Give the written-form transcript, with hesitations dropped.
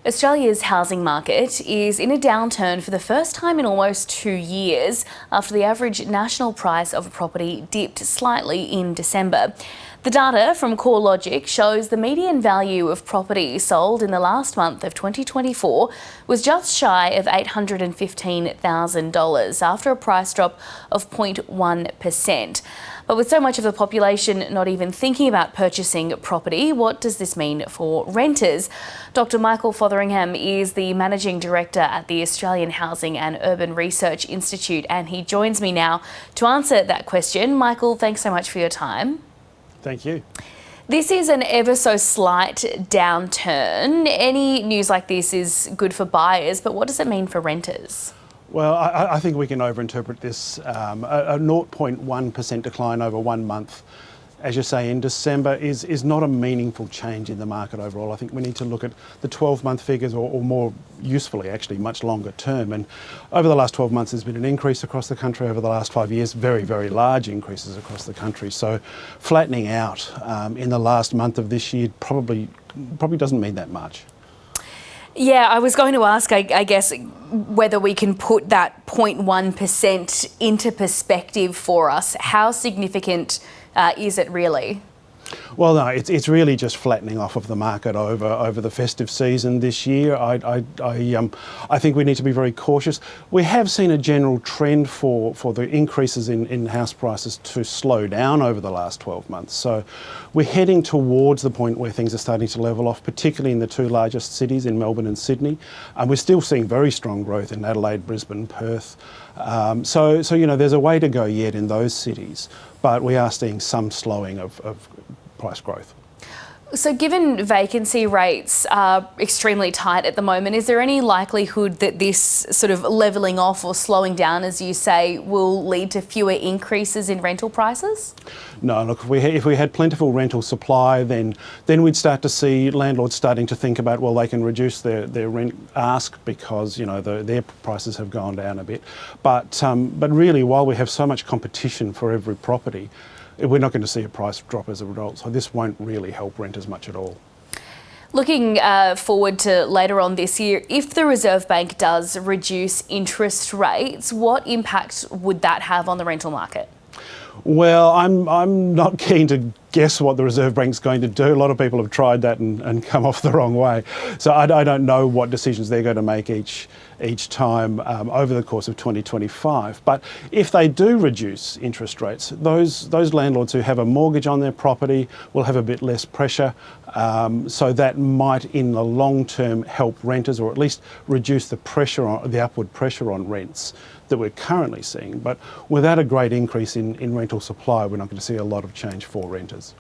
Australia's housing market is in a downturn for the first time in almost 2 years after the average national price of a property dipped slightly in December. The data from CoreLogic shows the median value of property sold in the last month of 2024 was just shy of $815,000 after a price drop of 0.1%. But with so much of the population not even thinking about purchasing property, what does this mean for renters? Dr. Michael Fotheringham is the Managing Director at the Australian Housing and Urban Research Institute, and he joins me now to answer that question. Michael, thanks so much for your time. Thank you. This is an ever so slight downturn. Any news like this is good for buyers, but what does it mean for renters? Well, I think we can overinterpret this. A 0.1% decline over 1 month, as you say, in December is not a meaningful change in the market overall. I think we need to look at the 12-month figures or more usefully, actually, much longer term. And over the last 12 months, there's been an increase across the country. Over the last 5 years, very, very large increases across the country. So flattening out in the last month of this year probably doesn't mean that much. Yeah, I was going to ask, I guess, whether we can put that 0.1% into perspective for us. How significant is it really? Well, no, it's really just flattening off of the market over the festive season this year. I think we need to be very cautious. We have seen a general trend for the increases in house prices to slow down over the last 12 months. So we're heading towards the point where things are starting to level off, particularly in the two largest cities in Melbourne and Sydney. And we're still seeing very strong growth in Adelaide, Brisbane, Perth. So you know, there's a way to go yet in those cities, but we are seeing some slowing of price growth. So given vacancy rates are extremely tight at the moment, is there any likelihood that this sort of levelling off or slowing down, as you say, will lead to fewer increases in rental prices? No, look, if we had plentiful rental supply, then we'd start to see landlords starting to think about, well, they can reduce their rent ask because, you know, their prices have gone down a bit. But really, while we have so much competition for every property, we're not going to see a price drop as a result, so this won't really help renters much at all. Looking forward to later on this year, if the Reserve Bank does reduce interest rates, what impact would that have on the rental market? Well, I'm not keen to guess what the Reserve Bank's going to do. A lot of people have tried that and come off the wrong way. So I don't know what decisions they're going to make each time over the course of 2025. But if they do reduce interest rates, those landlords who have a mortgage on their property will have a bit less pressure. So that might, in the long term, help renters, or at least reduce the upward pressure on rents that we're currently seeing. But without a great increase in rental supply, we're not going to see a lot of change for renters.